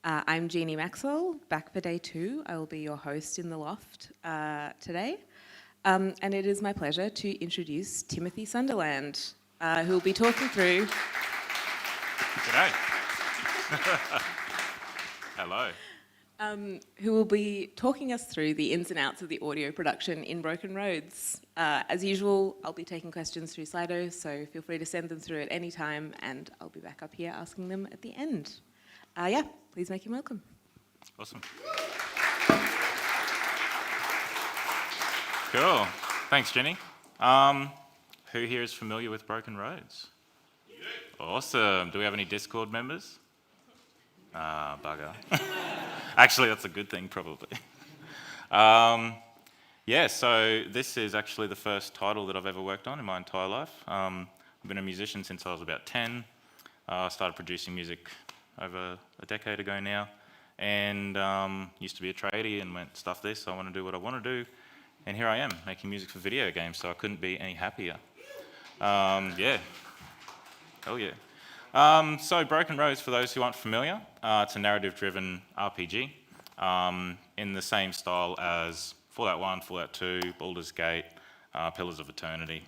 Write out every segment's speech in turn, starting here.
I'm Jini Maxwell, back for day 2. I will be your host in the loft today. And it is my pleasure to introduce Timothy Sunderland, who will be talking through... G'day. Hello. Who will be talking us through the ins and outs of the audio production in Broken Roads. As usual, I'll be taking questions through Slido, so feel free to send them through at any time, and I'll be back up here asking them at the end. Please make him welcome. Awesome. Cool. Thanks, Jenny. Who here is familiar with Broken Roads? Awesome. Do we have any Discord members? Bugger. Actually, that's a good thing, probably. So this is actually the first title that I've ever worked on in my entire life. I've been a musician since I was about 10. I started producing music over a decade ago now, and used to be a tradie and went, stuff this, I want to do what I want to do. And here I am, making music for video games, so I couldn't be any happier. Hell yeah. So Broken Roads, for those who aren't familiar, it's a narrative-driven RPG in the same style as Fallout 1, Fallout 2, Baldur's Gate, Pillars of Eternity.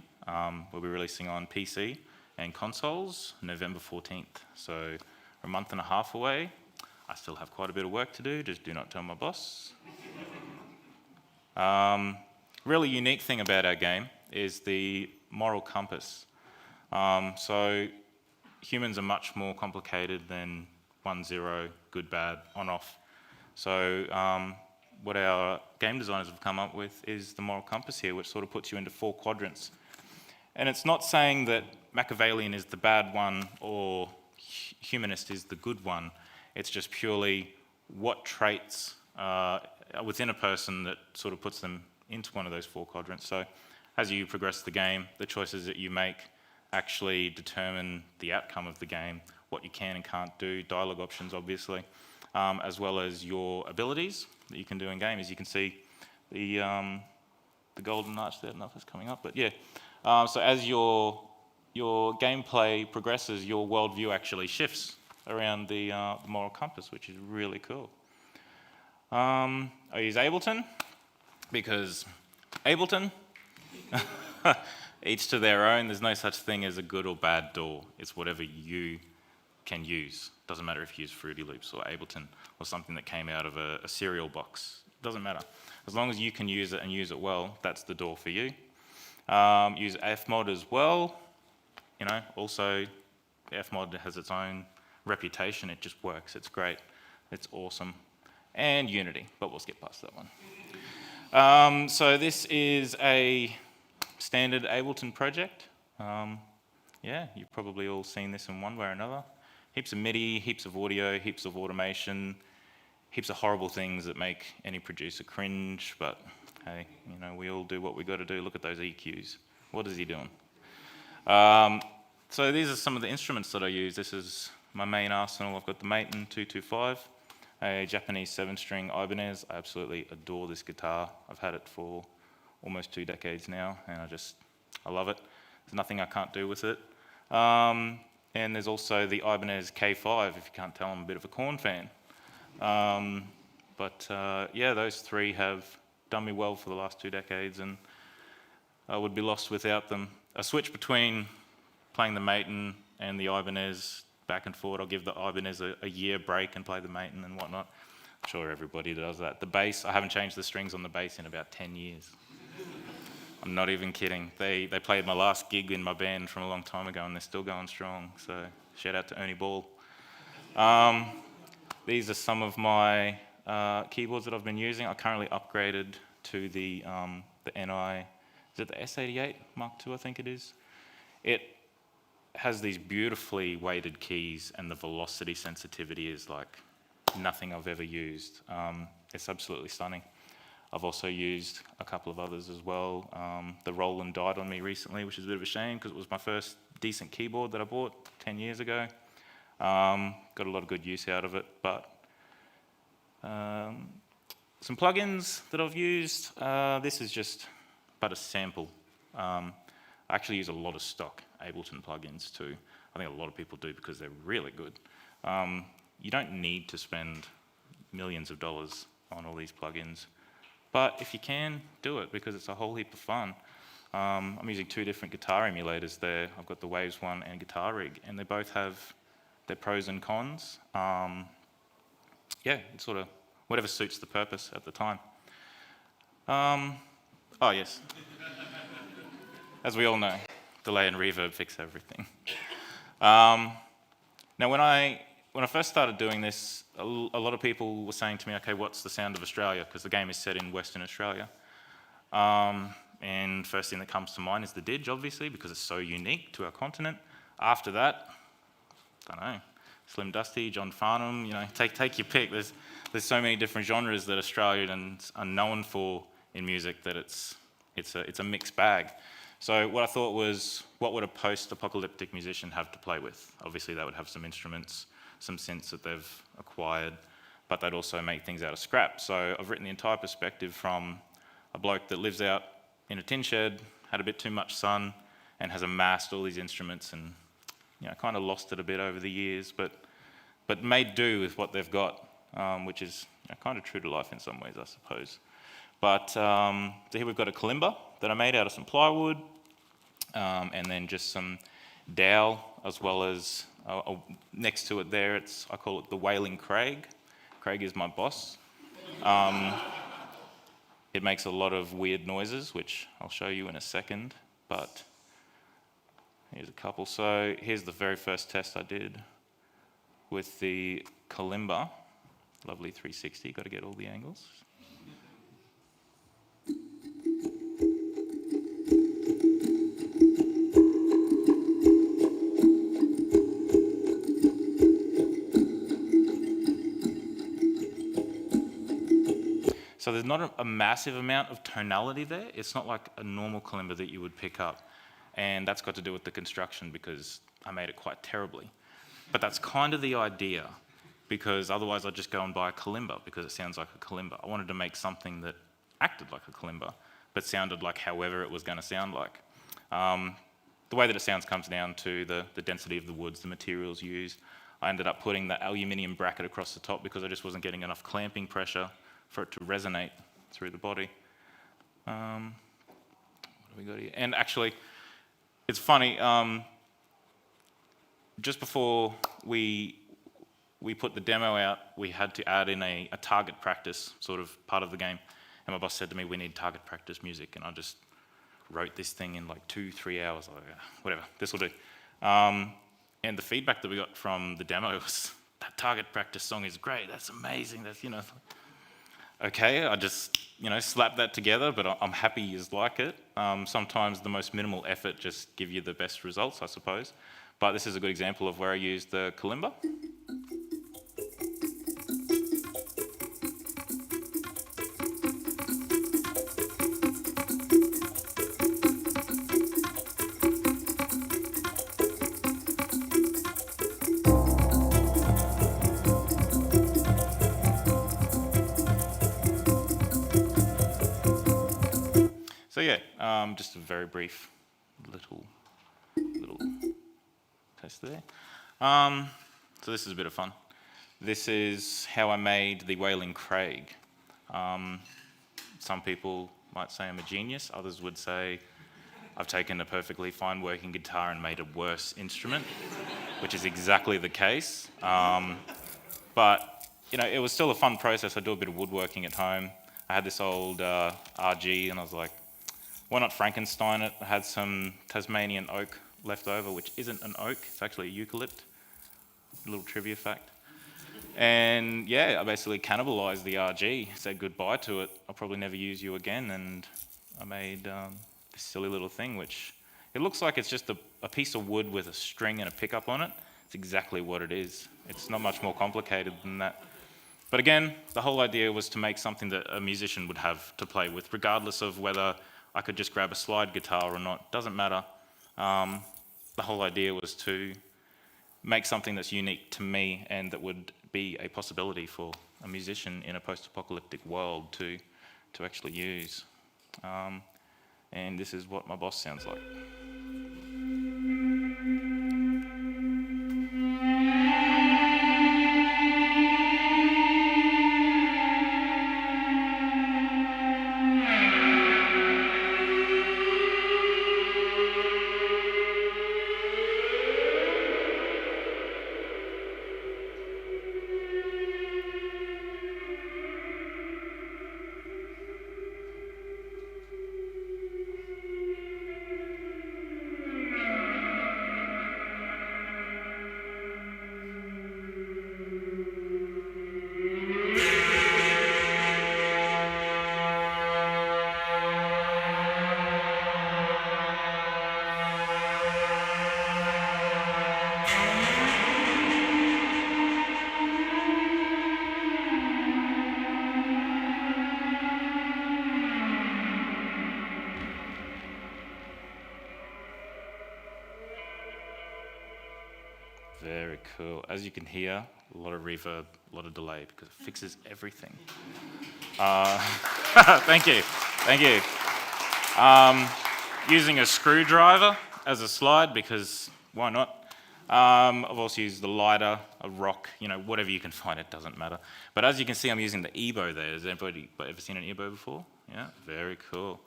We'll be releasing on PC and consoles November 14th, so we're a month and a half away. I still have quite a bit of work to do, just do not tell my boss. Really unique thing about our game is the moral compass. So humans are much more complicated than 1-0, good, bad, on, off. So what our game designers have come up with is the moral compass here, which sort of puts you into 4 quadrants. And it's not saying that Machiavellian is the bad one or humanist is the good one. It's just purely what traits within a person that sort of puts them into one of those 4 quadrants. So as you progress the game, the choices that you make actually determine the outcome of the game, what you can and can't do, dialogue options obviously, as well as your abilities that you can do in game. As you can see, the golden arch there, nothing's coming up, but yeah. So as your gameplay progresses, your worldview actually shifts around the moral compass, which is really cool. I use Ableton because Ableton, each to their own. There's no such thing as a good or bad DAW. It's whatever you can use. Doesn't matter if you use Fruity Loops or Ableton or something that came out of a cereal box. Doesn't matter. As long as you can use it and use it well, that's the DAW for you. Use fmod as well. You know, also fmod has its own reputation. It just works. It's great. It's awesome. And Unity, but we'll skip past that one. So this is a standard Ableton project. You've probably all seen this in one way or another. Heaps of MIDI, heaps of audio, heaps of automation, heaps of horrible things that make any producer cringe, but hey, you know, we all do what we got to do. Look at those EQs. What is he doing? So these are some of the instruments that I use. This is my main arsenal. I've got the Maton 225, a Japanese 7-string Ibanez. I absolutely adore this guitar. I've had it for almost 2 decades now, and I love it. There's nothing I can't do with it. And there's also the Ibanez K5, if you can't tell, I'm a bit of a Korn fan. Those 3 have done me well for the last 2 decades, and I would be lost without them. I switch between playing the Maton and the Ibanez back and forward. I'll give the Ibanez a year break and play the Maton and whatnot. I'm sure everybody does that. The bass, I haven't changed the strings on the bass in about 10 years. I'm not even kidding. They played my last gig in my band from a long time ago, and they're still going strong. So shout out to Ernie Ball. These are some of my keyboards that I've been using. I currently upgraded to the NI. Is it the S88 Mark II? I think it is. It has these beautifully weighted keys, and the velocity sensitivity is like nothing I've ever used. It's absolutely stunning. I've also used a couple of others as well. The Roland died on me recently, which is a bit of a shame because it was my first decent keyboard that I bought 10 years ago. Got a lot of good use out of it, but some plugins that I've used. This is just but a sample. I actually use a lot of stock Ableton plugins too. I think a lot of people do because they're really good. you don't need to spend millions of dollars on all these plugins. But if you can, do it, because it's a whole heap of fun. I'm using 2 different guitar emulators there. I've got the Waves 1 and Guitar Rig, and they both have their pros and cons. Yeah, it's sort of whatever suits the purpose at the time. Oh yes, as we all know, delay and reverb fix everything. Now when I first started doing this, a lot of people were saying to me, okay, what's the sound of Australia? Because the game is set in Western Australia. And first thing that comes to mind is the Didge, obviously, because it's so unique to our continent. After that, I don't know, Slim Dusty, John Farnham, you know, take your pick. There's so many different genres that Australians are known for in music that it's a mixed bag. So what I thought was, what would a post-apocalyptic musician have to play with? Obviously they would have some instruments, some synths that they've acquired, but they'd also make things out of scrap. So I've written the entire perspective from a bloke that lives out in a tin shed, had a bit too much sun, and has amassed all these instruments and, you know, kind of lost it a bit over the years, but made do with what they've got, which is, you know, kind of true to life in some ways, I suppose. But so here we've got a kalimba that I made out of some plywood, and then just some dowel, as well as next to it there, I call it the Wailing Craig. Craig is my boss. It makes a lot of weird noises, which I'll show you in a second, but here's a couple. So here's the very first test I did with the kalimba. Lovely 360, got to get all the angles. So there's not a massive amount of tonality there. It's not like a normal kalimba that you would pick up. And that's got to do with the construction, because I made it quite terribly. But that's kind of the idea, because otherwise I'd just go and buy a kalimba because it sounds like a kalimba. I wanted to make something that acted like a kalimba, but sounded like however it was going to sound like. The way that it sounds comes down to the density of the woods, the materials used. I ended up putting the aluminium bracket across the top because I just wasn't getting enough clamping pressure for it to resonate through the body. What have we got here? And actually, it's funny, just before we put the demo out, we had to add in a target practice sort of part of the game. And my boss said to me, we need target practice music. And I just wrote this thing in like 2-3 hours. Like, whatever, this will do. And the feedback that we got from the demo was, that target practice song is great, that's amazing, that's, you know. Okay, I just, you know, slapped that together, but I'm happy you like it. Sometimes the most minimal effort just give you the best results, I suppose. But this is a good example of where I used the kalimba. So yeah, just a very brief little test there. So this is a bit of fun. This is how I made the Wailing Craig. Some people might say I'm a genius, others would say I've taken a perfectly fine working guitar and made a worse instrument, which is exactly the case. But you know, it was still a fun process. I do a bit of woodworking at home. I had this old RG and I was like, why not Frankenstein it? I had some Tasmanian oak left over, which isn't an oak, it's actually a eucalypt. A little trivia fact. And yeah, I basically cannibalized the RG, said goodbye to it. I'll probably never use you again, and I made this silly little thing, which it looks like it's just a piece of wood with a string and a pickup on it. It's exactly what it is. It's not much more complicated than that. But again, the whole idea was to make something that a musician would have to play with, regardless of whether I could just grab a slide guitar or not, doesn't matter. The whole idea was to make something that's unique to me and that would be a possibility for a musician in a post-apocalyptic world to actually use. And this is what my boss sounds like. Very cool. As you can hear, a lot of reverb, a lot of delay, because it fixes everything. Thank you. Thank you. Using a screwdriver as a slide, because why not? I've also used the lighter, a rock, whatever you can find, it doesn't matter. But as you can see, I'm using the EBO there. Has anybody ever seen an EBO before? Yeah, very cool.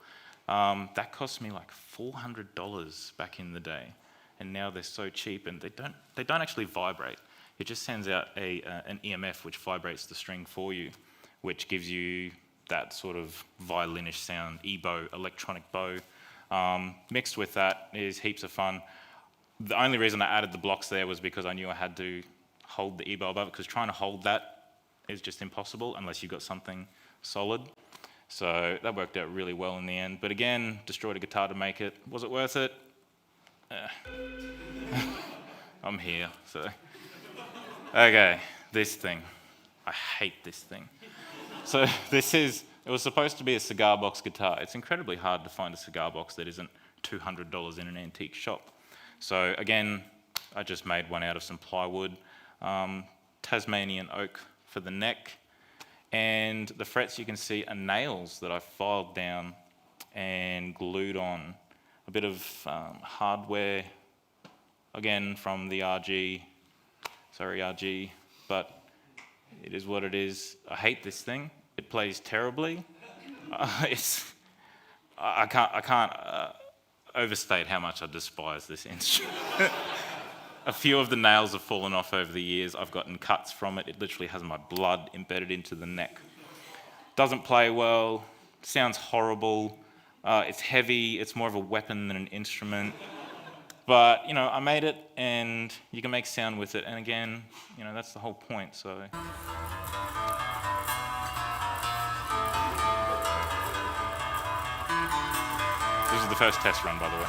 That cost me like $400 back in the day, and now they're so cheap, and they don't actually vibrate. It just sends out an EMF which vibrates the string for you, which gives you that sort of violinish sound, EBO, electronic bow. Mixed with that is heaps of fun. The only reason I added the blocks there was because I knew I had to hold the EBO above it, because trying to hold that is just impossible unless you've got something solid. So that worked out really well in the end. But again, destroyed a guitar to make it. Was it worth it? I'm here, so. Okay, this thing. I hate this thing. So it was supposed to be a cigar box guitar. It's incredibly hard to find a cigar box that isn't $200 in an antique shop. So again, I just made one out of some plywood, Tasmanian oak for the neck, and the frets you can see are nails that I filed down and glued on. A bit of hardware, again from the RG, but it is what it is. I hate this thing. It plays terribly. I can't overstate how much I despise this instrument. A few of the nails have fallen off over the years. I've gotten cuts from it. It literally has my blood embedded into the neck. Doesn't play well, sounds horrible. It's heavy, it's more of a weapon than an instrument. But, I made it, and you can make sound with it. And again, that's the whole point, so. This is the first test run, by the way.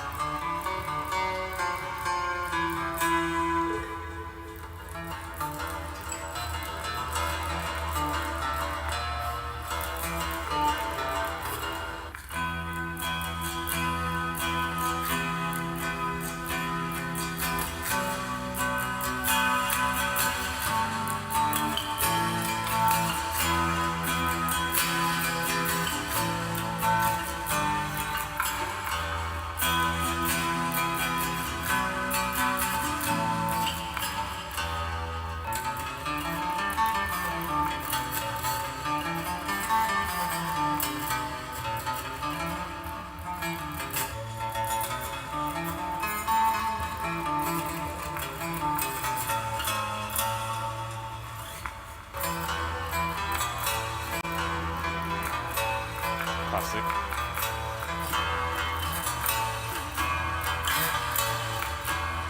Classic.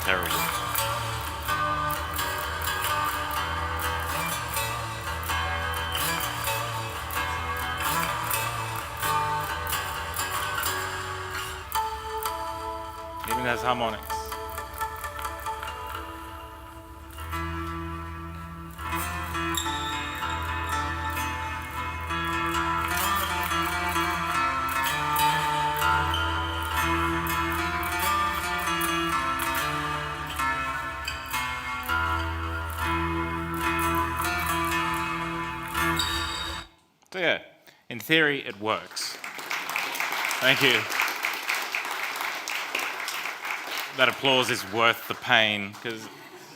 Terrible. Even has harmonics. So yeah, in theory, it works. Thank you. That applause is worth the pain, because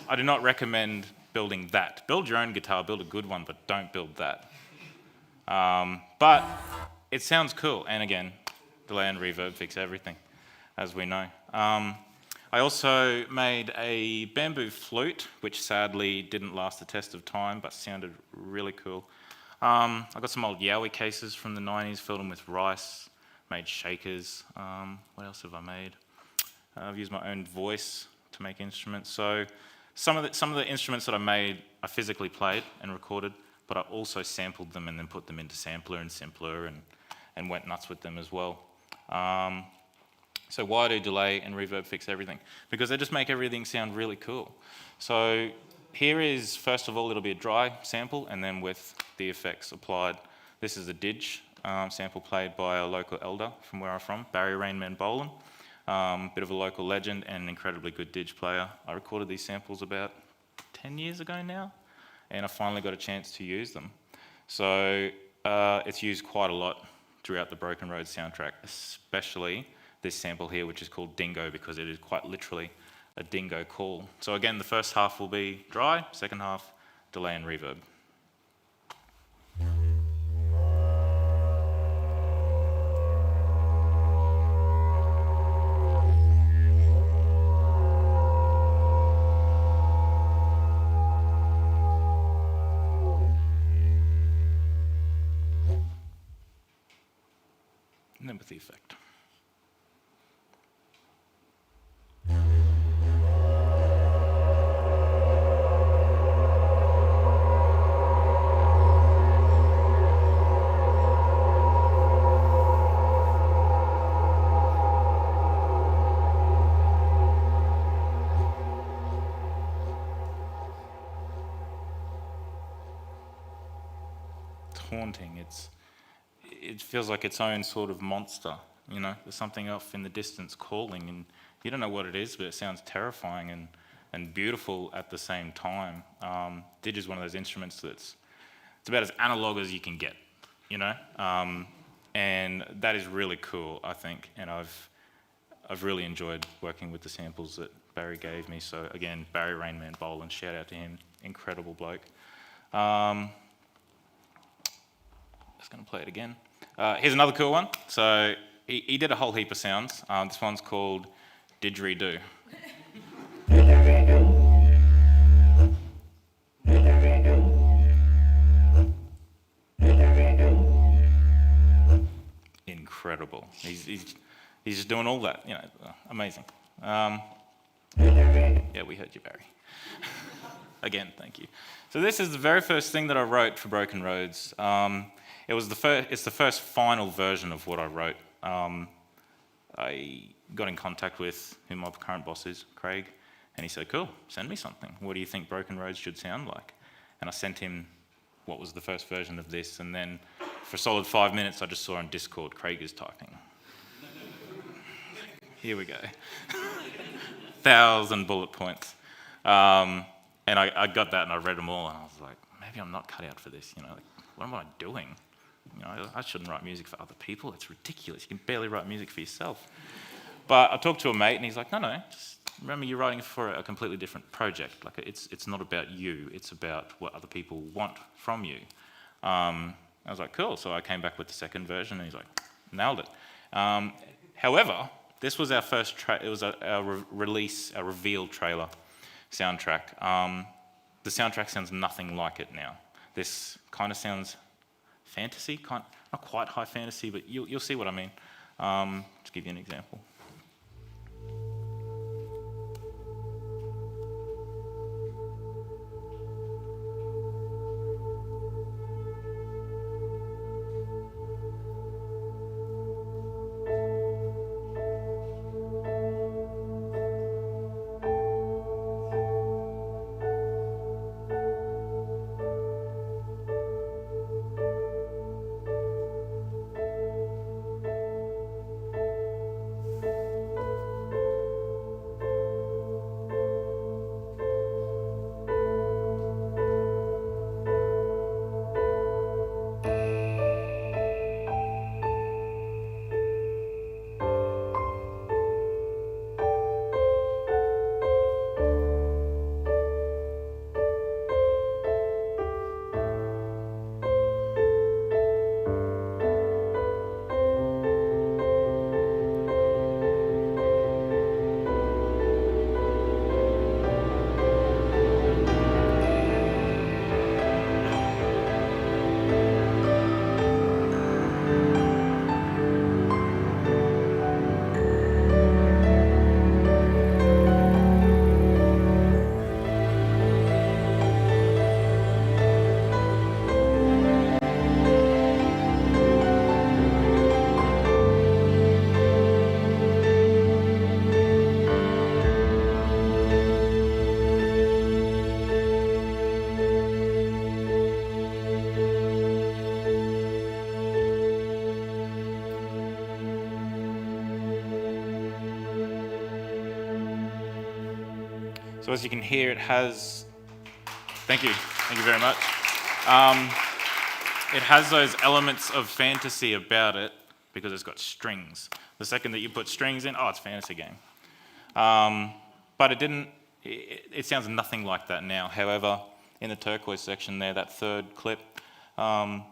I do not recommend building that. Build your own guitar, build a good one, but don't build that. But it sounds cool, and again, delay and reverb fix everything, as we know. I also made a bamboo flute, which sadly didn't last the test of time, but sounded really cool. I got some old Yowie cases from the 90s, filled them with rice, made shakers. What else have I made? I've used my own voice to make instruments. So some of the instruments that I made, I physically played and recorded, but I also sampled them and then put them into Sampler and Simpler and went nuts with them as well. So why do delay and reverb fix everything? Because they just make everything sound really cool. So here is, first of all, it'll be a dry sample, and then with the effects applied. This is a didge sample played by a local elder from where I'm from, Barry Rainman Boland. Bit of a local legend and an incredibly good didge player. I recorded these samples about 10 years ago now, and I finally got a chance to use them. So it's used quite a lot throughout the Broken Roads soundtrack, especially this sample here, which is called Dingo, because it is quite literally a dingo call. So again, the first half will be dry, second half, delay and reverb. And then with the effect. It's haunting. It feels like its own sort of monster, you know? There's something off in the distance calling, and you don't know what it is, but it sounds terrifying and beautiful at the same time. Didge is one of those instruments it's about as analog as you can get, you know? And that is really cool, I think, and I've really enjoyed working with the samples that Barry gave me. So again, Barry Rainman Boland, shout out to him, incredible bloke. Just gonna play it again. Here's another cool one. So he did a whole heap of sounds. This one's called Didgeridoo. Incredible. He's just doing all that, you know, amazing. Yeah, we heard you, Barry. Again, thank you. So this is the very first thing that I wrote for Broken Roads. It's the first final version of what I wrote. I got in contact with who my current boss is, Craig, and he said, cool, send me something. What do you think Broken Roads should sound like? And I sent him what was the first version of this, and then for a solid 5 minutes, I just saw on Discord, Craig is typing. Here we go. 1,000 bullet points. And I got that and I read them all, and I was like, maybe I'm not cut out for this, you know, like, what am I doing? You know, I shouldn't write music for other people. It's ridiculous. You can barely write music for yourself. But I talked to a mate, and he's like, no, just remember you're writing for a completely different project. Like, it's not about you. It's about what other people want from you. I was like, cool. So I came back with the second version, and he's like, nailed it. However, this was our first it was our release, our reveal trailer soundtrack. The soundtrack sounds nothing like it now. This kind of sounds fantasy, not quite high fantasy, but you'll see what I mean. To give you an example. So as you can hear, it has Thank you. Thank you very much. It has those elements of fantasy about it because it's got strings. The second that you put strings in, oh, it's a fantasy game. But it didn't, it sounds nothing like that now. However, in the turquoise section there, that third clip, I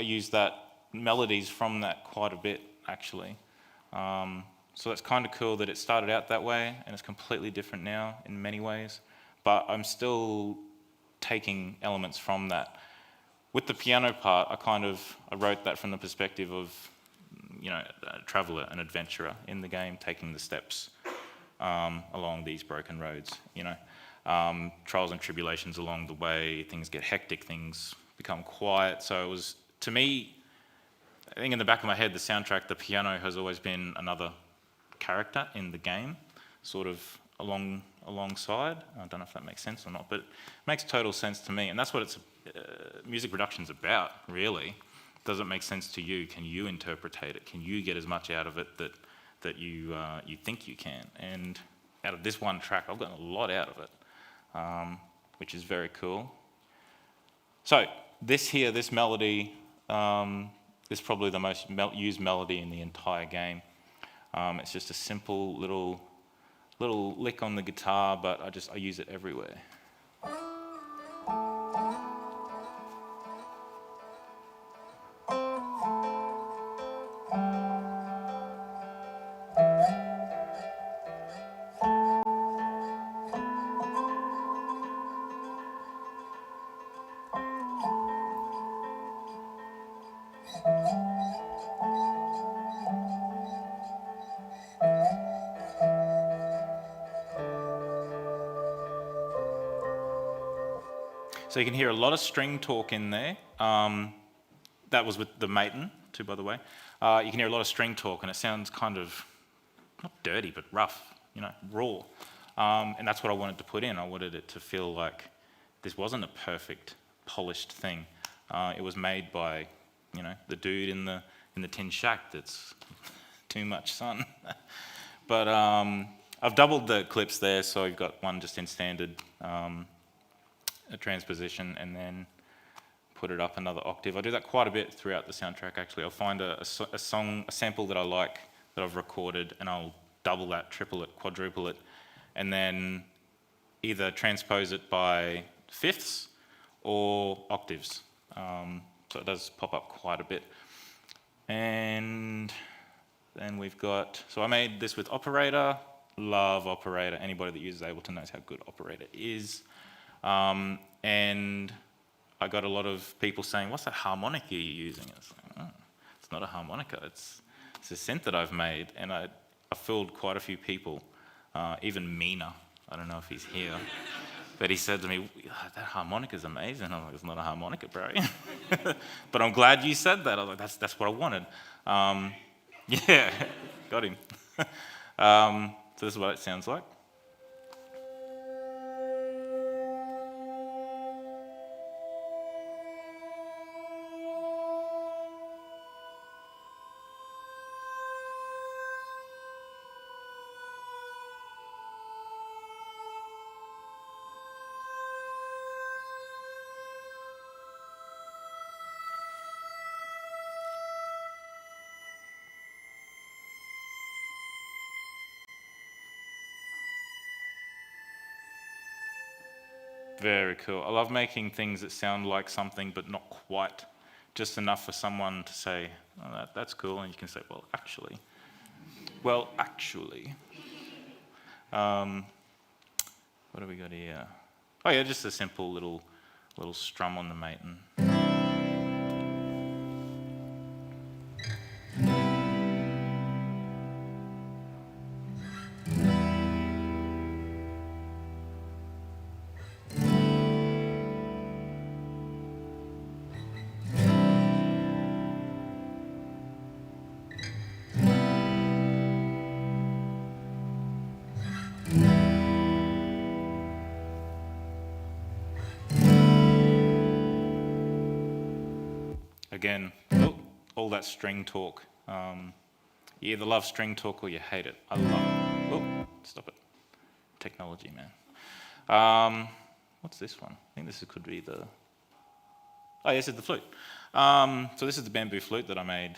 used that melodies from that quite a bit, actually. So it's kind of cool that it started out that way and it's completely different now in many ways. But I'm still taking elements from that. With the piano part, I wrote that from the perspective of, you know, a traveller, an adventurer in the game, taking the steps along these broken roads, you know. Trials and tribulations along the way, things get hectic, things become quiet. So it was, to me, I think in the back of my head, the soundtrack, the piano has always been another character in the game, sort of alongside. I don't know if that makes sense or not, but it makes total sense to me. And that's what it's music production's about, really. Does it make sense to you? Can you interpretate it? Can you get as much out of it that you think you can? And out of this one track, I've gotten a lot out of it, which is very cool. So this melody is probably the most used melody in the entire game. It's just a simple little lick on the guitar, but I use it everywhere. So you can hear a lot of string talk in there. That was with the Maton, too, by the way. You can hear a lot of string talk, and it sounds kind of, not dirty, but rough, you know, raw. And that's what I wanted to put in. I wanted it to feel like this wasn't a perfect, polished thing. It was made by, you know, the dude in the tin shack that's too much sun. But I've doubled the clips there, so you've got one just in standard a transposition and then put it up another octave. I do that quite a bit throughout the soundtrack, actually. I'll find a sample that I like, that I've recorded, and I'll double that, triple it, quadruple it, and then either transpose it by fifths or octaves. So it does pop up quite a bit. And then we've got, so I made this with Operator, love Operator. Anybody that uses Ableton knows how good Operator is. And I got a lot of people saying, what's that harmonica you're using? It's like, oh, it's not a harmonica, it's a synth that I've made. And I fooled quite a few people, even Mina, I don't know if he's here, but he said to me, that harmonica's amazing. I'm like, it's not a harmonica, bro. But I'm glad you said that. I was like, that's what I wanted. Yeah, got him. So this is what it sounds like. Very cool. I love making things that sound like something but not quite, just enough for someone to say, oh, that's cool, and you can say, well, actually. What do we got here? Oh yeah, just a simple little strum on the Maton. Again, all that string talk. You either love string talk or you hate it. I love it. Oh, stop it. Technology, man. what's this one? I think this could be the, oh yes, it's the flute. So this is the bamboo flute that I made.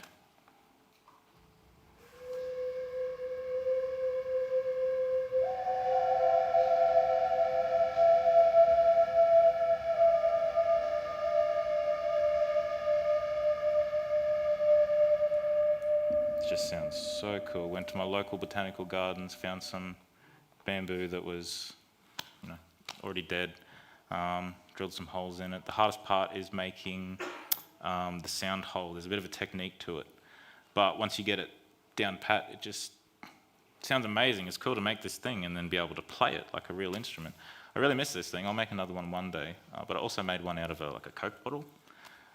It just sounds so cool. Went to my local botanical gardens, found some bamboo that was, already dead. Drilled some holes in it. The hardest part is making the sound hole. There's a bit of a technique to it, but once you get it down pat, it just sounds amazing. It's cool to make this thing and then be able to play it like a real instrument. I really miss this thing. I'll make another one day, but I also made one out of a Coke bottle.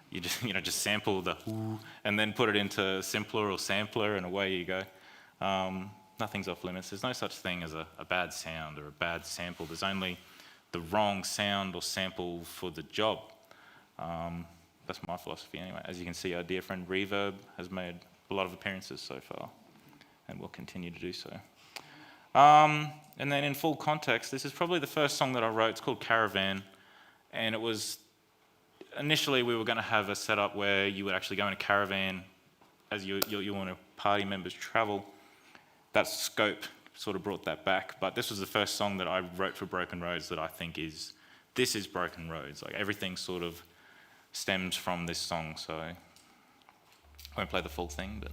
You just just sample the ooh, and then put it into simpler or sampler, and away you go. Nothing's off limits. There's no such thing as a bad sound or a bad sample. There's only the wrong sound or sample for the job. That's my philosophy anyway. As you can see, our dear friend Reverb has made a lot of appearances so far and will continue to do so. And then in full context, this is probably the first song that I wrote. It's called Caravan, and it was, initially we were going to have a setup where you would actually go in a caravan as you and your party members travel. That scope sort of brought that back, but this was the first song that I wrote for Broken Roads that I think this is Broken Roads. Like, everything sort of stems from this song, so I won't play the full thing, but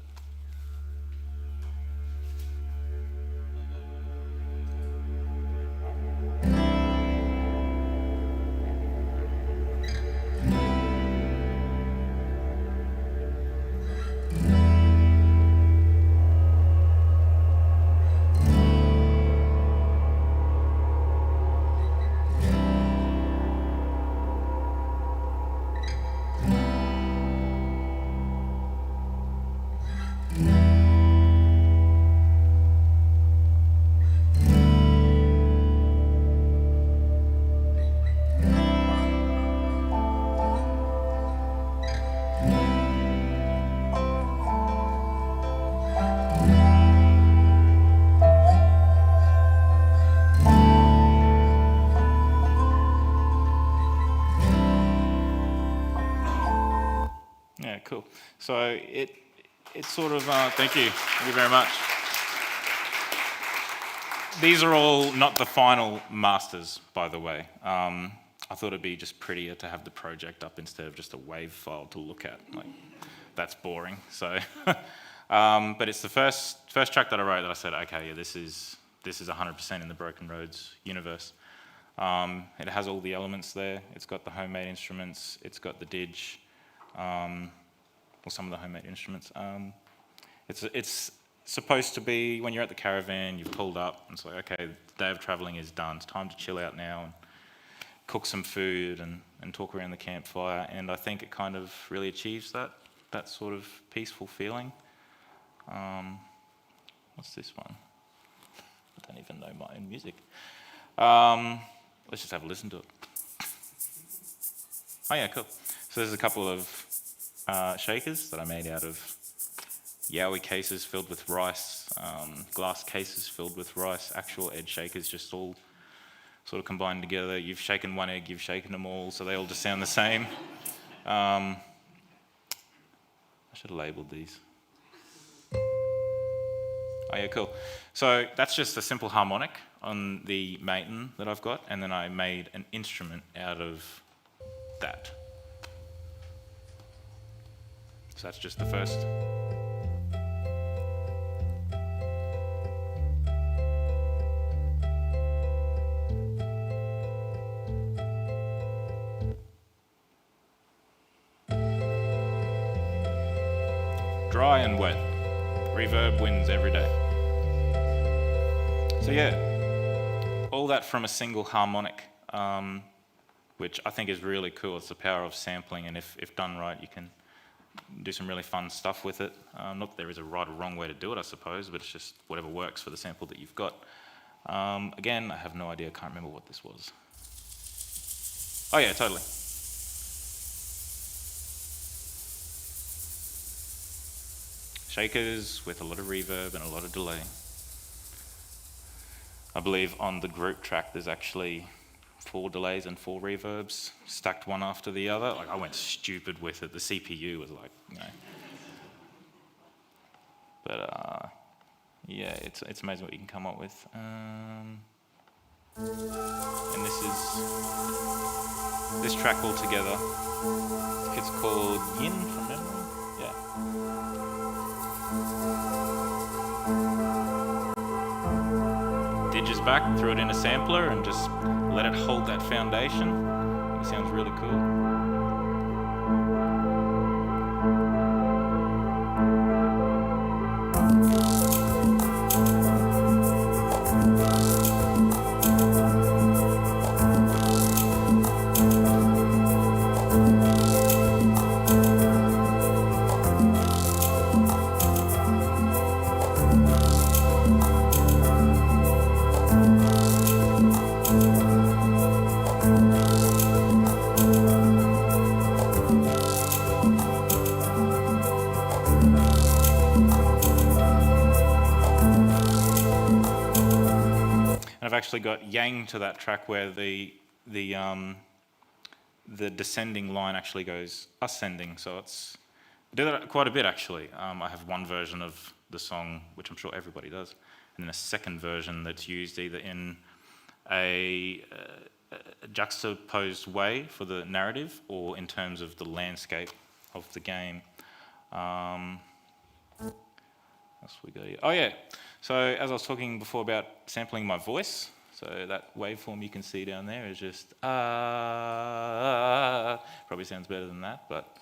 yeah, cool. So it's sort of, thank you very much. These are all not the final masters, by the way. I thought it'd be just prettier to have the project up instead of just a WAV file to look at. Like, that's boring. So, but it's the first track that I wrote that I said, okay, yeah, this is 100% in the Broken Roads universe. It has all the elements there. It's got the homemade instruments. It's got the didge. Or some of the homemade instruments. It's supposed to be, when you're at the caravan, you've pulled up, and it's like, okay, the day of travelling is done. It's time to chill out now and cook some food and talk around the campfire. And I think it kind of really achieves that sort of peaceful feeling. What's this one? I don't even know my own music. Let's just have a listen to it. Oh yeah, cool. So there's a couple of shakers that I made out of Yowie cases filled with rice, glass cases filled with rice, actual egg shakers, just all sort of combined together. You've shaken one egg, you've shaken them all, so they all just sound the same. I should have labelled these. Oh yeah, cool. So that's just a simple harmonic on the Maton that I've got, and then I made an instrument out of that. So that's just the first. Dry and wet. Reverb wins every day. So yeah, all that from a single harmonic, which I think is really cool. It's the power of sampling, and if done right, you can do some really fun stuff with it. Not that there is a right or wrong way to do it, I suppose, but it's just whatever works for the sample that you've got. Again, I have no idea, I can't remember what this was. Oh yeah, totally. Shakers with a lot of reverb and a lot of delay. I believe on the group track there's actually 4 delays and 4 reverbs stacked one after the other. Like, I went stupid with it. The CPU was like, you know. But yeah, it's amazing what you can come up with. And this track altogether, it's called Yin from memory. Yeah. Digits back, threw it in a sampler, and just let it hold that foundation. It sounds really cool. I've actually got yang to that track where the descending line actually goes ascending. So I do that quite a bit actually. I have one version of the song, which I'm sure everybody does, and then a second version that's used either in a juxtaposed way for the narrative or in terms of the landscape of the game. What else we got here? Oh yeah, so as I was talking before about sampling my voice, so that waveform you can see down there is just probably sounds better than that, but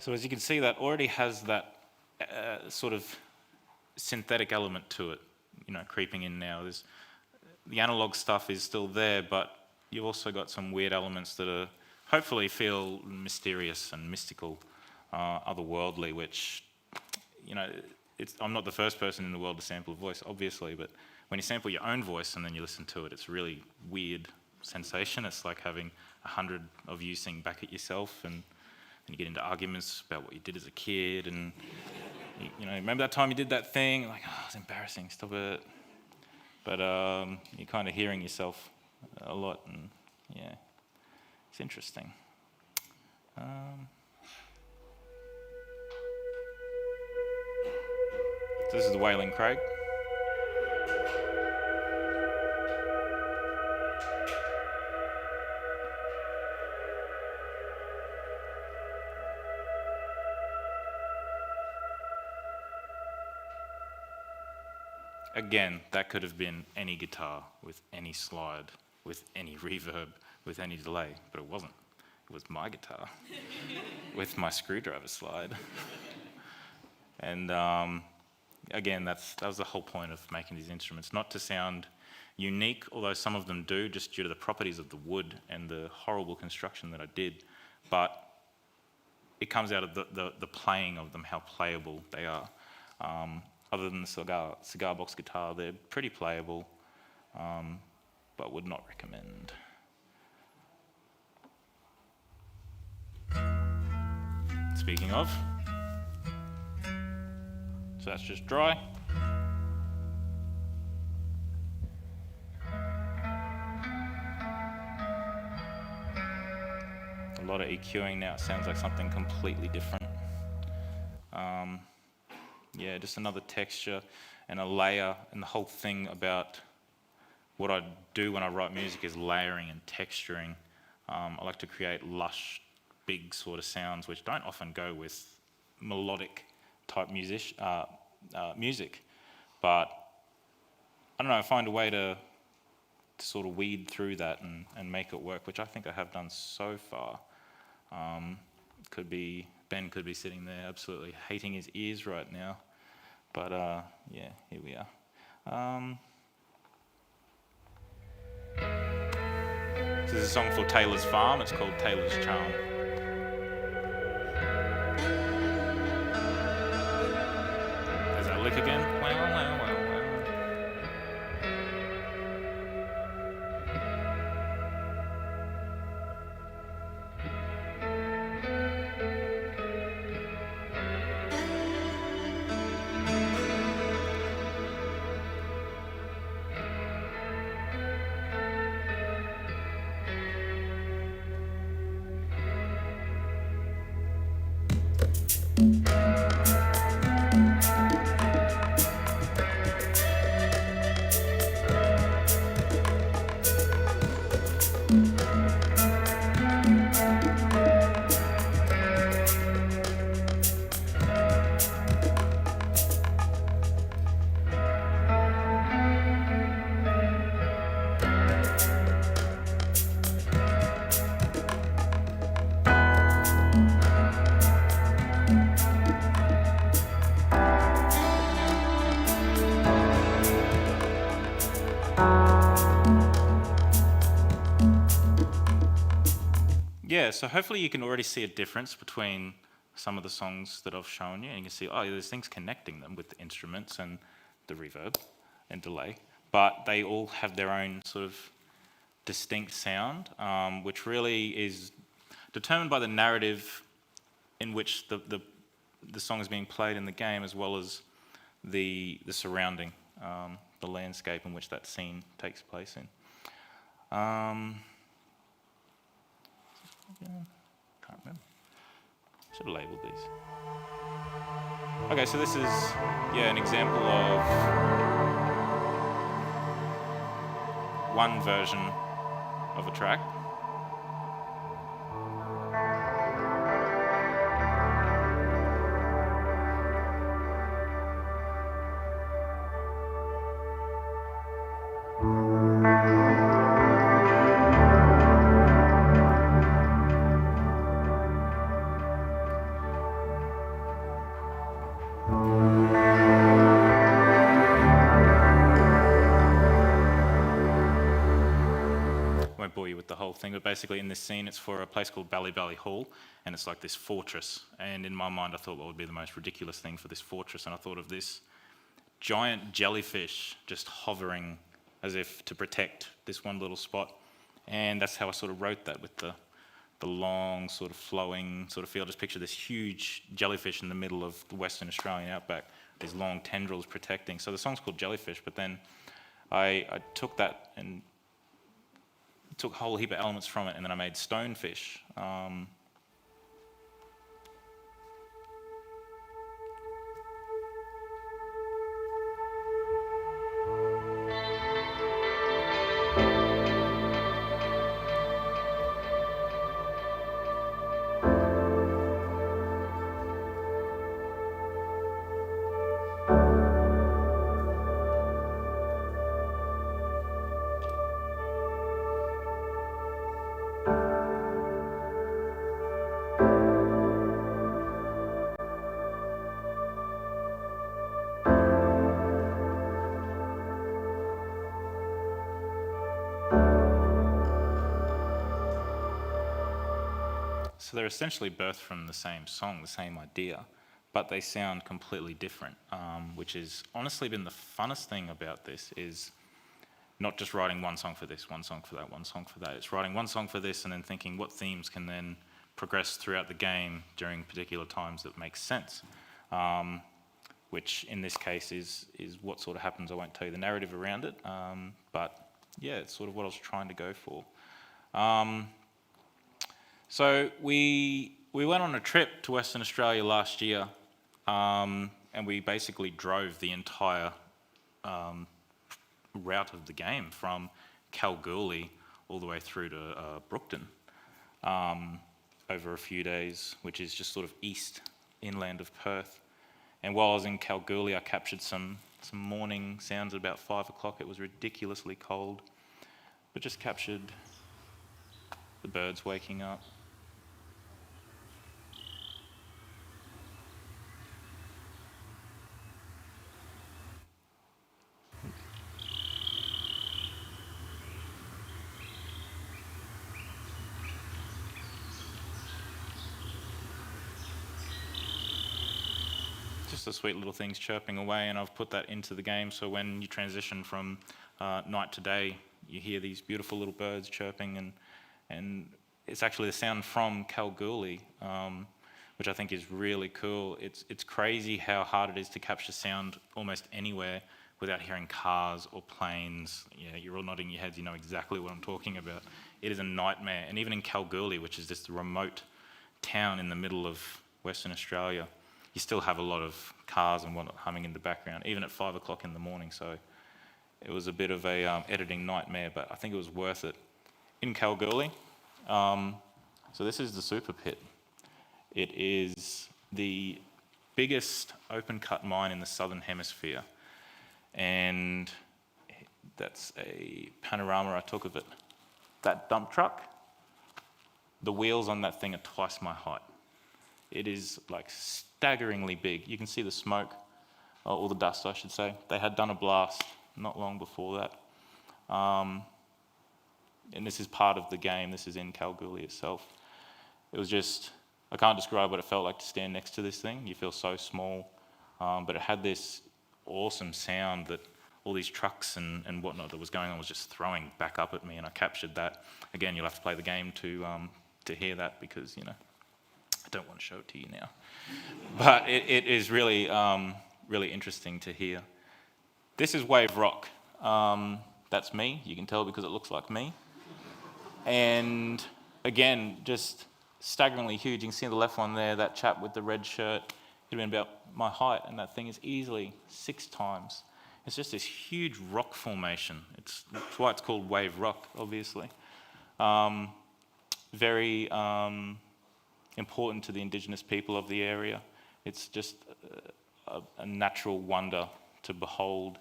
so as you can see, that already has that sort of synthetic element to it, you know, creeping in now. The analog stuff is still there, but you've also got some weird elements that are hopefully feel mysterious and mystical, otherworldly, which, you know, I'm not the first person in the world to sample a voice, obviously, but when you sample your own voice and then you listen to it, it's a really weird sensation. It's like having 100 of you sing back at yourself, and you get into arguments about what you did as a kid, and you know, remember that time you did that thing? Like, oh, it's embarrassing, stop it. But you're kind of hearing yourself a lot, and yeah, it's interesting. So this is the Wailing Craig. Again, that could have been any guitar with any slide, with any reverb, with any delay, but it wasn't. It was my guitar with my screwdriver slide. And again, that was the whole point of making these instruments, not to sound unique, although some of them do, just due to the properties of the wood and the horrible construction that I did, but it comes out of the playing of them, how playable they are. Other than the cigar box guitar, they're pretty playable, but would not recommend. Speaking of, so that's just dry. A lot of EQing now, it sounds like something completely different. Yeah, just another texture and a layer, and the whole thing about what I do when I write music is layering and texturing. I like to create lush, big sort of sounds which don't often go with melodic type music. But I don't know, I find a way to sort of weed through that and make it work, which I think I have done so far. Ben could be sitting there absolutely hating his ears right now. But yeah, here we are. This is a song for Taylor's Farm. It's called Taylor's Charm. There's that lick again. Wow, wow, wow, wow. Yeah, so hopefully you can already see a difference between some of the songs that I've shown you, and you can see, oh, there's things connecting them with the instruments and the reverb and delay, but they all have their own sort of distinct sound, which really is determined by the narrative in which the song is being played in the game, as well as the surrounding, the landscape in which that scene takes place in. Can't remember. Should have labelled these. Okay, so this is an example of one version of a track. Won't bore you with the whole thing, but basically in this scene it's for a place called Ballybally Hall, and it's like this fortress, and in my mind I thought what would be the most ridiculous thing for this fortress, and I thought of this giant jellyfish just hovering as if to protect this one little spot, and that's how I sort of wrote that, with the long sort of flowing sort of feel. Just picture this huge jellyfish in the middle of the Western Australian outback, these long tendrils protecting. So the song's called Jellyfish, but then I took that and took a whole heap of elements from it, and then I made Stonefish. So they're essentially birthed from the same song, the same idea, but they sound completely different, which is honestly been the funnest thing about this, is not just writing one song for this, one song for that, one song for that. It's writing one song for this and then thinking what themes can then progress throughout the game during particular times that makes sense, which in this case is what sort of happens. I won't tell you the narrative around it, but yeah, it's sort of what I was trying to go for. So we went on a trip to Western Australia last year, and we basically drove the entire route of the game from Kalgoorlie all the way through to Brookton. over a few days, which is just sort of east inland of Perth. And while I was in Kalgoorlie, I captured some morning sounds at about 5 o'clock. It was ridiculously cold, but just captured the birds waking up. Just the sweet little things chirping away, and I've put that into the game, so when you transition from night to day, you hear these beautiful little birds chirping, and it's actually the sound from Kalgoorlie, which I think is really cool. It's crazy how hard it is to capture sound almost anywhere without hearing cars or planes. Yeah, you're all nodding your heads, you know exactly what I'm talking about. It is a nightmare, and even in Kalgoorlie, which is this remote town in the middle of Western Australia, you still have a lot of cars and whatnot humming in the background, even at 5 o'clock in the morning. So it was a bit of a editing nightmare, but I think it was worth it. In Kalgoorlie, so this is the super pit. It is the biggest open cut mine in the southern hemisphere, and that's a panorama I took of it. That dump truck, the wheels on that thing are twice my height. It is like staggeringly big. You can see the smoke, or the dust I should say. They had done a blast not long before that. And this is part of the game. This is in Kalgoorlie itself. It was just, I can't describe what it felt like to stand next to this thing. You feel so small, but it had this awesome sound that all these trucks and whatnot that was going on was just throwing back up at me, and I captured that. Again, you'll have to play the game to hear that, because, you know, I don't want to show it to you now. But it is really, really interesting to hear. This is wave rock. That's me. You can tell because it looks like me. And again, just staggeringly huge. You can see the left one there, that chap with the red shirt, he'd been about my height, and that thing is easily 6 times. It's just this huge rock formation. That's why it's called wave rock, obviously. Very important to the indigenous people of the area. It's just a natural wonder to behold.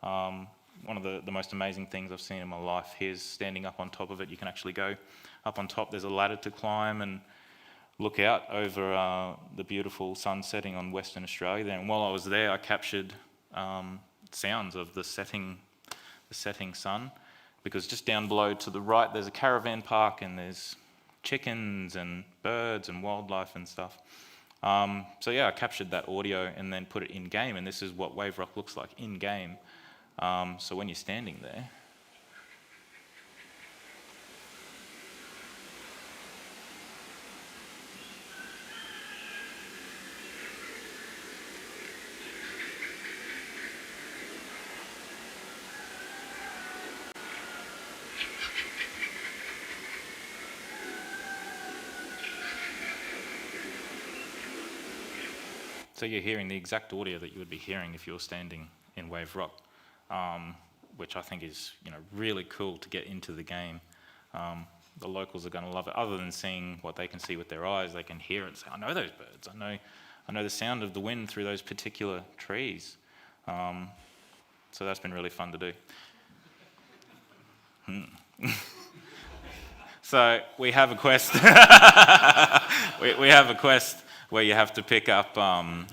One of the most amazing things I've seen in my life. Here's standing up on top of it. You can actually go up on top. There's a ladder to climb and look out over the beautiful sun setting on Western Australia there. And while I was there, I captured sounds of the setting sun, because just down below to the right, there's a caravan park, and there's chickens and birds and wildlife and stuff. So yeah, I captured that audio and then put it in game, and this is what wave rock looks like in game. So when you're standing there, so you're hearing the exact audio that you would be hearing if you were standing in wave rock, which I think is, you know, really cool to get into the game. The locals are going to love it. Other than seeing what they can see with their eyes, they can hear it and say, I know those birds. I know the sound of the wind through those particular trees. So that's been really fun to do. So we have a quest. we have a quest where you have to pick up,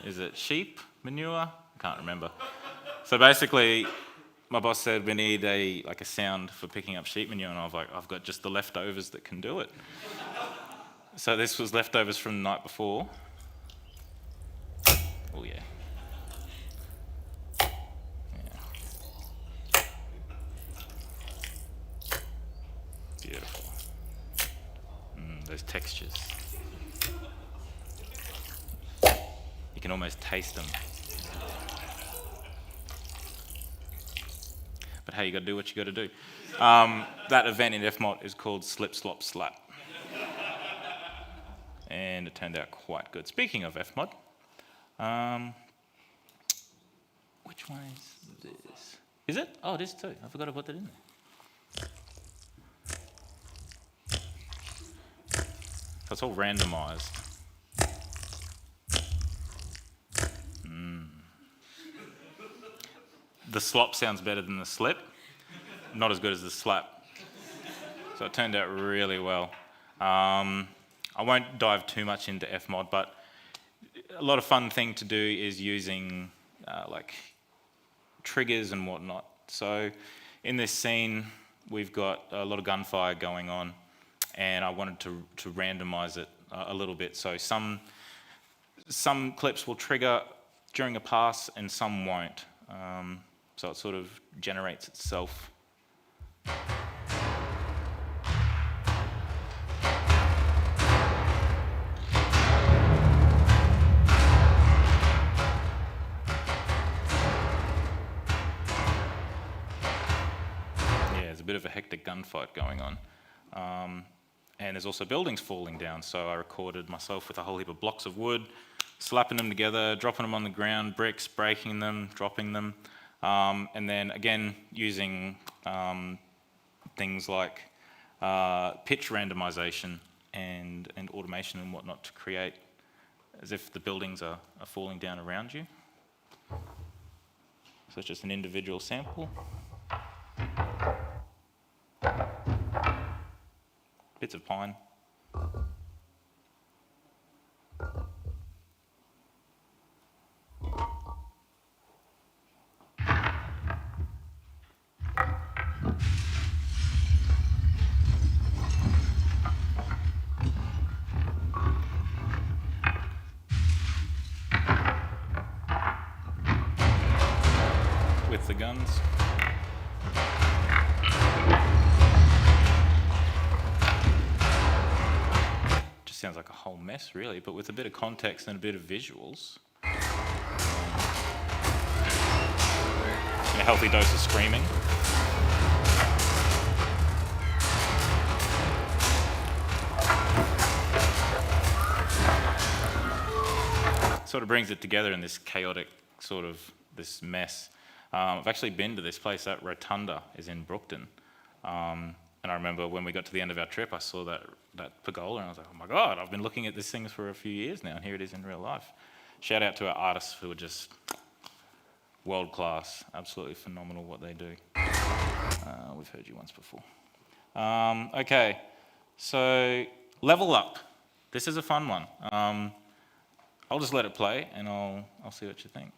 is it sheep manure? I can't remember. So basically, my boss said we need a sound for picking up sheep manure, and I was like, I've got just the leftovers that can do it. So this was leftovers from the night before. Oh yeah. Beautiful. Those textures. You can almost taste them. But hey, you got to do what you got to do. That event in FMOT is called Slip, Slop, Slap. And it turned out quite good. Speaking of FMOT, which one is this? Is it? Oh, it is too. I forgot to put that in there. So it's all randomized. The slop sounds better than the slip. Not as good as the slap. So it turned out really well. I won't dive too much into Fmod, but a lot of fun thing to do is using like triggers and whatnot. So in this scene, we've got a lot of gunfire going on, and I wanted to randomize it a little bit. So some clips will trigger during a pass and some won't. So it sort of generates itself. There's a bit of a hectic gunfight going on. And there's also buildings falling down, so I recorded myself with a whole heap of blocks of wood, slapping them together, dropping them on the ground, bricks, breaking them, dropping them, and then again using things like pitch randomization and automation and whatnot to create as if the buildings are falling down around you. So it's just an individual sample. Bits of pine. With the guns. Sounds like a whole mess, really, but with a bit of context and a bit of visuals. And a healthy dose of screaming. Sort of brings it together in this chaotic sort of this mess. I've actually been to this place. That Rotunda is in Brookton. And I remember when we got to the end of our trip, I saw that pergola, and I was like, oh my God, I've been looking at these things for a few years now, and here it is in real life. Shout out to our artists who are just world class, absolutely phenomenal what they do. We've heard you once before. Okay, so level up. This is a fun one. I'll just let it play, and I'll see what you think.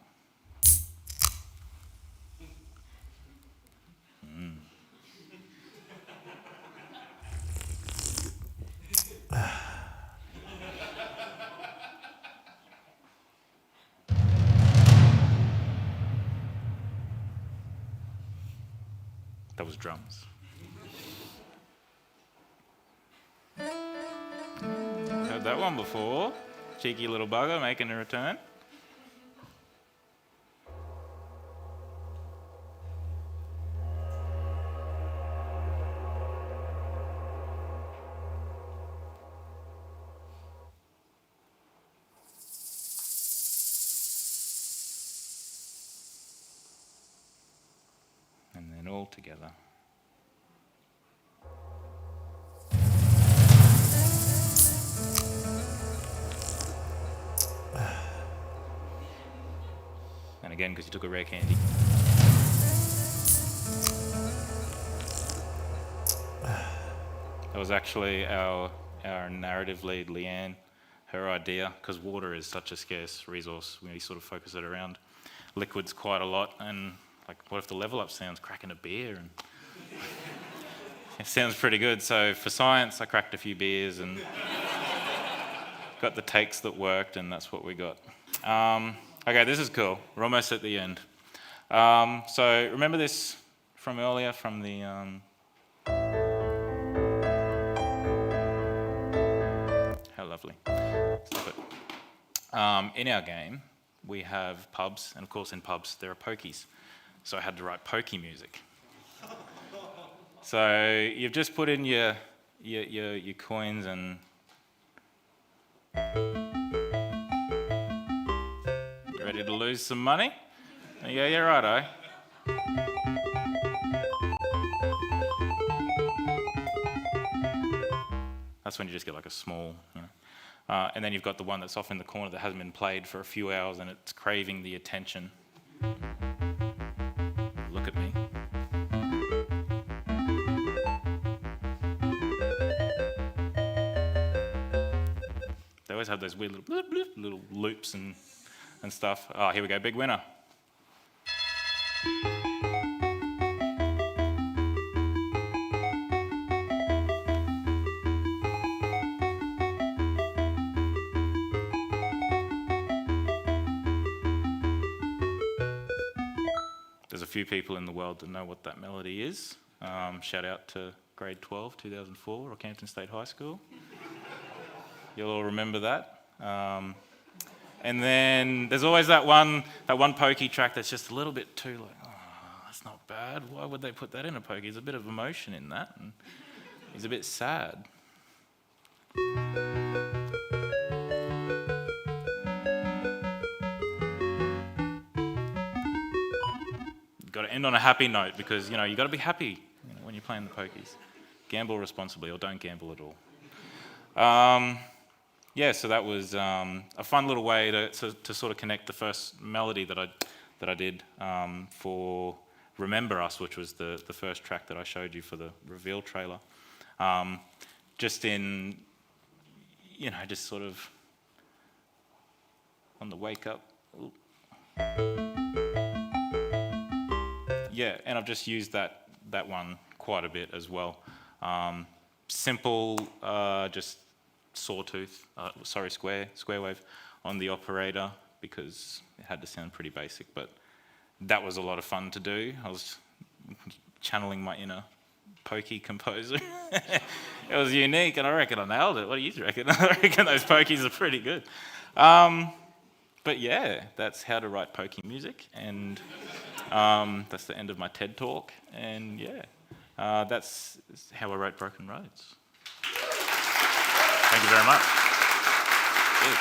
That was drums. Heard that one before. Cheeky little bugger making a return. And then all together. And again, because you took a rare candy. That was actually our narrative lead, Leanne, her idea, because water is such a scarce resource. We sort of focus it around liquids quite a lot, and like, what if the level up sounds cracking a beer? And it sounds pretty good. So for science, I cracked a few beers and got the takes that worked, and that's what we got. Okay, this is cool. We're almost at the end. So remember this from earlier, from the... How lovely. Stop it. In our game, we have pubs, and of course in pubs there are pokies. So I had to write pokey music. So you've just put in your coins and... You ready to lose some money? Yeah, righto. That's when you just get like a small, and then you've got the one that's off in the corner that hasn't been played for a few hours and it's craving the attention. Look at me. They always have those weird little, bloop, bloop, little loops and stuff. Oh, here we go, big winner. There's a few people in the world that know what that melody is. Shout out to grade 12, 2004, Rockhampton State High School. You'll all remember that. And then there's always that one pokey track that's just a little bit too like, oh, that's not bad. Why would they put that in a pokey? There's a bit of emotion in that, and he's a bit sad. Got to end on a happy note because you got to be happy when you're playing the pokies. Gamble responsibly or don't gamble at all. So that was a fun little way to sort of connect the first melody that I did for Remember Us, which was the first track that I showed you for the reveal trailer. Just in, just sort of on the wake up. Ooh. Yeah, and I've just used that one quite a bit as well. Simple, just sawtooth, square wave on the operator because it had to sound pretty basic, but that was a lot of fun to do. I was channeling my inner pokey composer. It was unique, and I reckon I nailed it. What do you reckon? I reckon those pokies are pretty good. But yeah, that's how to write pokey music, and that's the end of my TED talk, and yeah, that's how I wrote Broken Roads. Thank you very much. Cheers.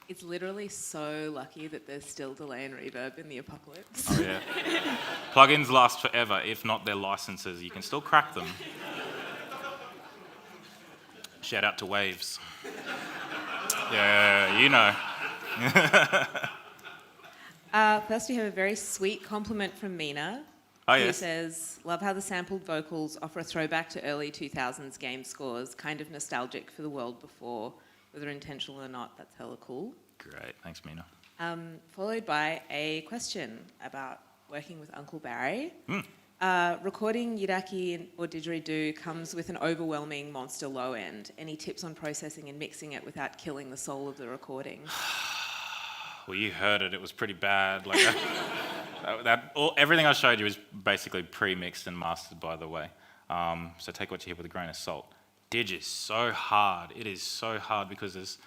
It's literally so lucky that there's still delay and reverb in the apocalypse. Oh yeah. Plugins last forever. If not their licenses, you can still crack them. Shout out to Waves. Yeah, you know. First, we have a very sweet compliment from Mina, Oh, who yes. says, love how the sampled vocals offer a throwback to early 2000s game scores, kind of nostalgic for the world before, whether intentional or not. That's hella cool. Great, thanks, Mina. Followed by a question about working with Uncle Barry. Recording Yidaki or didgeridoo comes with an overwhelming monster low end. Any tips on processing and mixing it without killing the soul of the recording? Well, you heard it. It was pretty bad. Like everything I showed you is basically pre-mixed and mastered, by the way. So take what you hear with a grain of salt. Dig is so hard. It is so hard because it's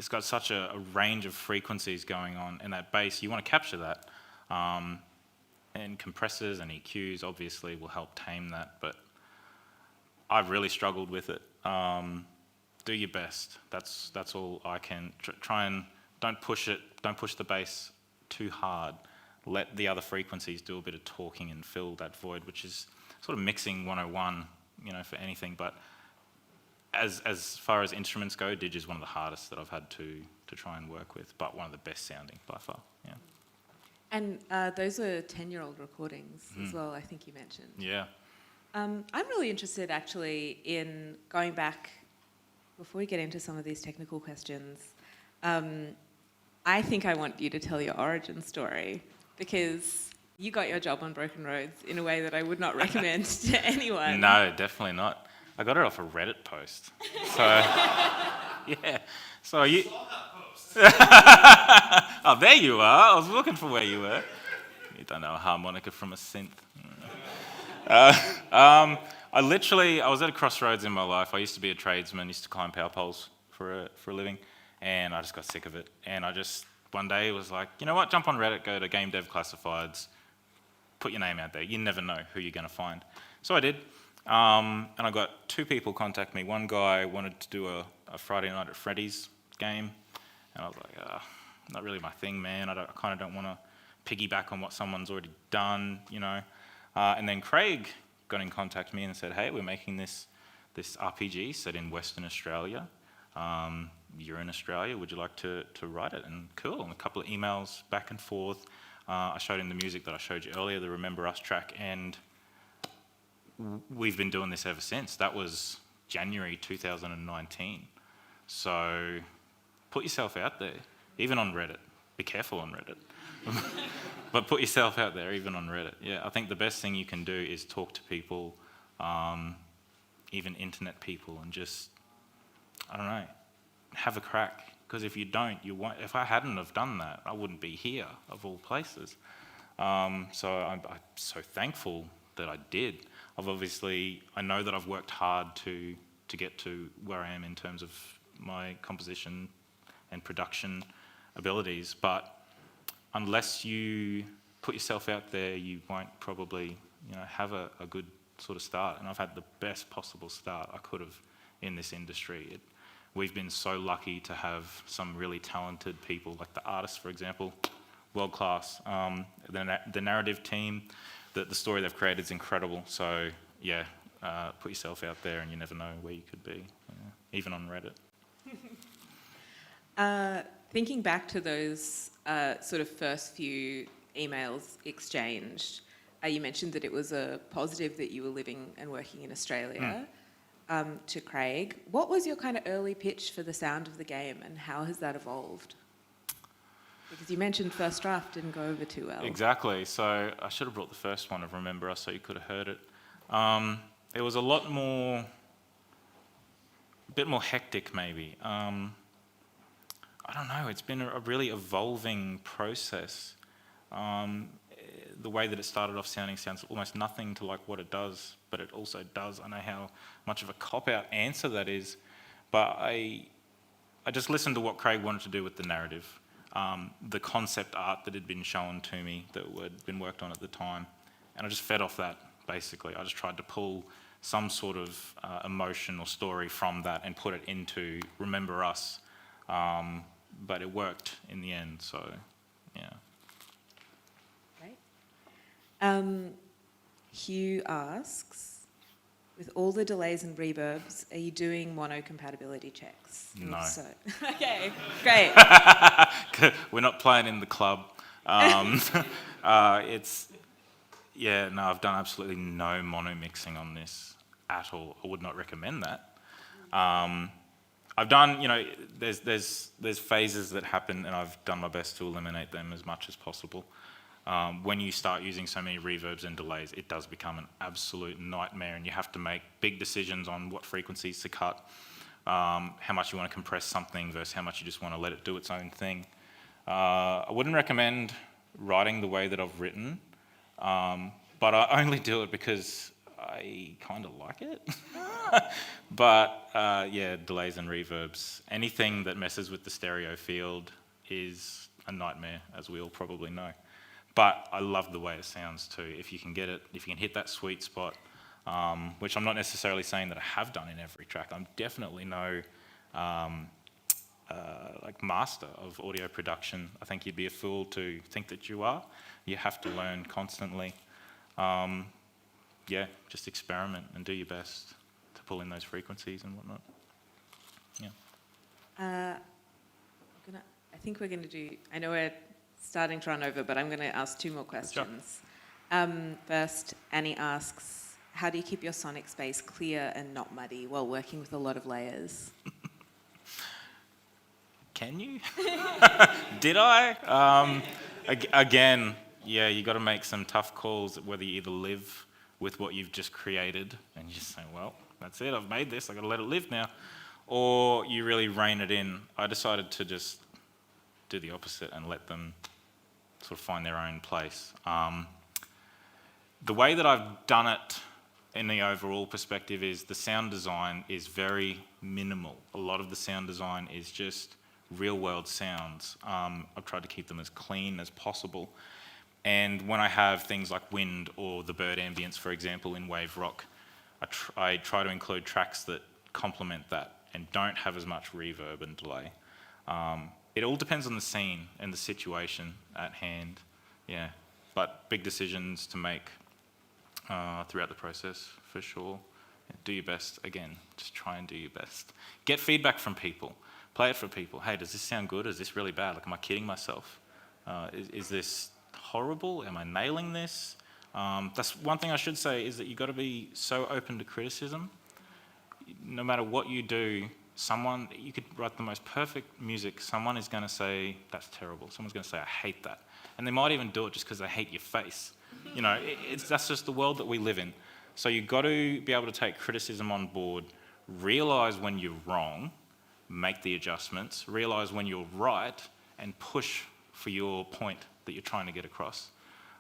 got such a range of frequencies going on, and that bass, you want to capture that. And compressors and EQs obviously will help tame that, but I've really struggled with it. Do your best. That's all I can. Try and don't push it. Don't push the bass too hard. Let the other frequencies do a bit of talking and fill that void, which is sort of mixing 101, for anything. But as far as instruments go, Dig is one of the hardest that I've had to try and work with, but one of the best sounding by far. Yeah. And those are 10-year-old recordings as well, I think you mentioned. Yeah. I'm really interested, actually, in going back, before we get into some of these technical questions, I think I want you to tell your origin story, because you got your job on Broken Roads in a way that I would not recommend to anyone. No, definitely not. I got it off a Reddit post. So, yeah. So you... Oh, there you are. I was looking for where you were. You don't know a harmonica from a synth. I was at a crossroads in my life. I used to be a tradesman, used to climb power poles for a living, and I just got sick of it. And I just, one day, was like, you know what, jump on Reddit, go to Game Dev Classifieds, put your name out there. You never know who you're going to find. So I did. And I got two people contact me. One guy wanted to do a Friday Night at Freddy's game, and I was like, not really my thing, man. I kind of don't want to piggyback on what someone's already done, you know. And then Craig got in contact with me and said, hey, we're making this RPG set in Western Australia. You're in Australia, would you like to write it? And cool, and a couple of emails back and forth. I showed him the music that I showed you earlier, the Remember Us track, and we've been doing this ever since. That was January 2019. So put yourself out there, even on Reddit. Be careful on Reddit. But put yourself out there, even on Reddit. Yeah, I think the best thing you can do is talk to people, even internet people, and just, I don't know, have a crack. Because if you don't, you won't. If I hadn't have done that, I wouldn't be here, of all places. So I'm so thankful that I did. I know that I've worked hard to get to where I am in terms of my composition and production abilities, but unless you put yourself out there, you won't probably, have a good sort of start. And I've had the best possible start I could have in this industry. We've been so lucky to have some really talented people, like the artists, for example, world class. The narrative team, the story they've created is incredible. So yeah, put yourself out there, and you never know where you could be, even on Reddit. Thinking back to those sort of first few emails exchanged, you mentioned that it was a positive that you were living and working in Australia. To Craig, what was your kind of early pitch for the sound of the game, and how has that evolved? Because you mentioned first draft didn't go over too well. Exactly. So I should have brought the first one of Remember Us so you could have heard it. It was a bit more hectic maybe. I don't know, it's been a really evolving process. The way that it started off sounds almost nothing to like what it does, but it also does. I know how much of a cop-out answer that is, but I just listened to what Craig wanted to do with the narrative, the concept art that had been shown to me that had been worked on at the time, and I just fed off that, basically. I just tried to pull some sort of emotion or story from that and put it into Remember Us, but it worked in the end, so yeah. Hugh asks, with all the delays and reverbs, are you doing mono compatibility checks? No. So, okay, great. We're not playing in the club. I've done absolutely no mono mixing on this at all. I would not recommend that. I've done, there's phases that happen, and I've done my best to eliminate them as much as possible. When you start using so many reverbs and delays, it does become an absolute nightmare, and you have to make big decisions on what frequencies to cut, how much you want to compress something versus how much you just want to let it do its own thing. I wouldn't recommend writing the way that I've written, but I only do it because I kind of like it. But delays and reverbs, anything that messes with the stereo field is a nightmare, as we all probably know. But I love the way it sounds too. If you can get it, if you can hit that sweet spot, which I'm not necessarily saying that I have done in every track. I'm definitely no master of audio production. I think you'd be a fool to think that you are. You have to learn constantly. Just experiment and do your best to pull in those frequencies and whatnot. Yeah. I think we're going to do, I know we're starting to run over, but I'm going to ask two more questions. Sure. First, Annie asks, how do you keep your sonic space clear and not muddy while working with a lot of layers? Can you? Did I? Again, you got to make some tough calls, whether you either live with what you've just created and you just say, well, that's it, I've made this, I've got to let it live now, or you really rein it in. I decided to just do the opposite and let them sort of find their own place. The way that I've done it in the overall perspective is the sound design is very minimal. A lot of the sound design is just real world sounds. I've tried to keep them as clean as possible. And when I have things like wind or the bird ambience, for example, in wave rock, I try to include tracks that complement that and don't have as much reverb and delay. it all depends on the scene and the situation at hand. Yeah, but big decisions to make throughout the process, for sure. Do your best. Again, just try and do your best. Get feedback from people. Play it for people. Hey, does this sound good? Is this really bad? Like, am I kidding myself? Is this horrible? Am I nailing this? That's one thing I should say, is that you've got to be so open to criticism. No matter what you do, you could write the most perfect music, someone is going to say, that's terrible. Someone's going to say, I hate that. And they might even do it just because they hate your face. You know, that's just the world that we live in. So you've got to be able to take criticism on board, realise when you're wrong, make the adjustments, realise when you're right, and push for your point that you're trying to get across.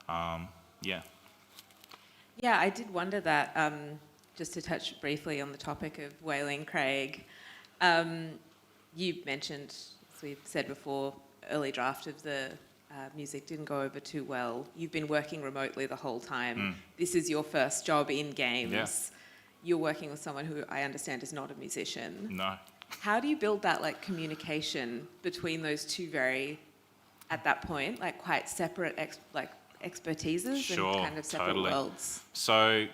Yeah. Yeah, I did wonder that, just to touch briefly on the topic of whaling Craig, you mentioned, as we've said before, early draft of the music didn't go over too well. You've been working remotely the whole time. This is your first job in games. Yeah. You're working with someone who I understand is not a musician. No. How do you build that communication between those two at that point, quite separate expertises Sure, and kind of separate totally. worlds? So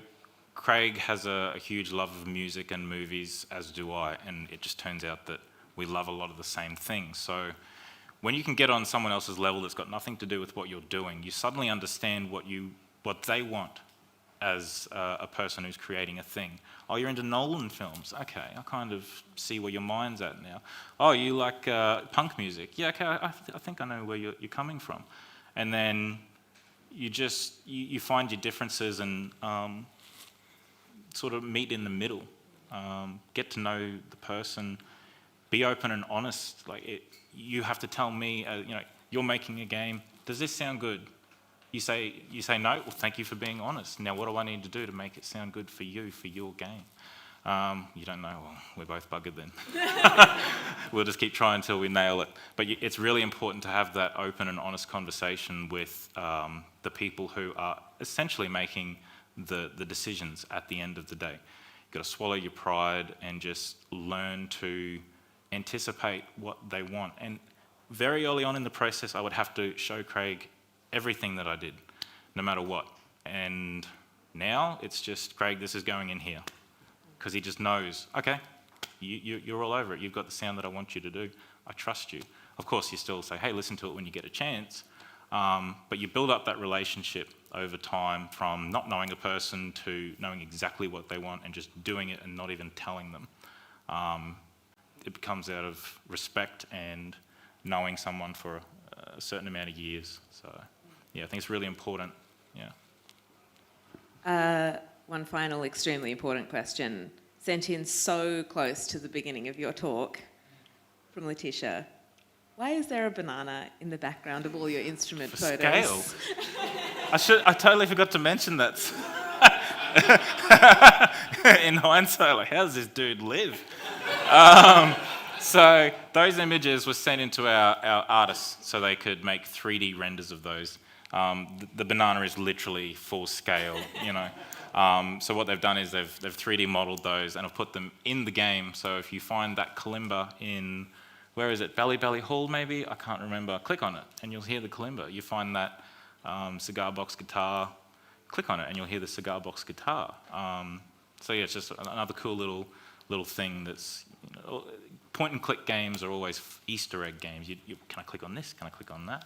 Craig has a huge love of music and movies, as do I, and it just turns out that we love a lot of the same things. So when you can get on someone else's level that's got nothing to do with what you're doing, you suddenly understand what they want as a person who's creating a thing. Oh, you're into Nolan films. Okay, I kind of see where your mind's at now. Oh, you like punk music. Yeah, okay, I think I know where you're coming from. And then you find your differences and sort of meet in the middle. Get to know the person. Be open and honest. You have to tell me, you're making a game. Does this sound good? You say no. Well, thank you for being honest. Now, what do I need to do to make it sound good for you, for your game? You don't know. Well, we're both buggered then. We'll just keep trying until we nail it. But it's really important to have that open and honest conversation with the people who are essentially making the decisions at the end of the day. You've got to swallow your pride and just learn to anticipate what they want. And very early on in the process, I would have to show Craig everything that I did, no matter what. And now it's just, Craig, this is going in here. Because he just knows, okay, you're all over it. You've got the sound that I want you to do. I trust you. Of course, you still say, hey, listen to it when you get a chance. But you build up that relationship over time, from not knowing a person to knowing exactly what they want and just doing it and not even telling them. It becomes out of respect and knowing someone for a certain amount of years. So, yeah, I think it's really important. Yeah. One final extremely important question, sent in so close to the beginning of your talk, from Letitia. Why is there a banana in the background of all your instrument For photos? Scale. I totally forgot to mention that. In hindsight, how does this dude live? So those images were sent into our artists so they could make 3D renders of those. The banana is literally full scale, So what they've done is they've 3D modeled those and have put them in the game. So if you find that kalimba in, where is it, Belly Hall maybe? I can't remember. Click on it and you'll hear the kalimba. You find that cigar box guitar, click on it and you'll hear the cigar box guitar. So yeah, it's just another cool little thing that's, point and click games are always Easter egg games. Can I click on this? Can I click on that?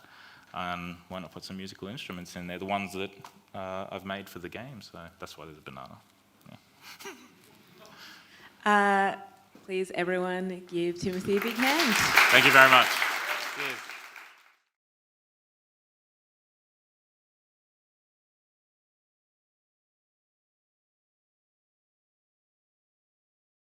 And why not put some musical instruments in there? The ones that I've made for the game, so that's why there's a banana. Yeah. Please, everyone, give Timothy a big hand. Thank you very much. Cheers.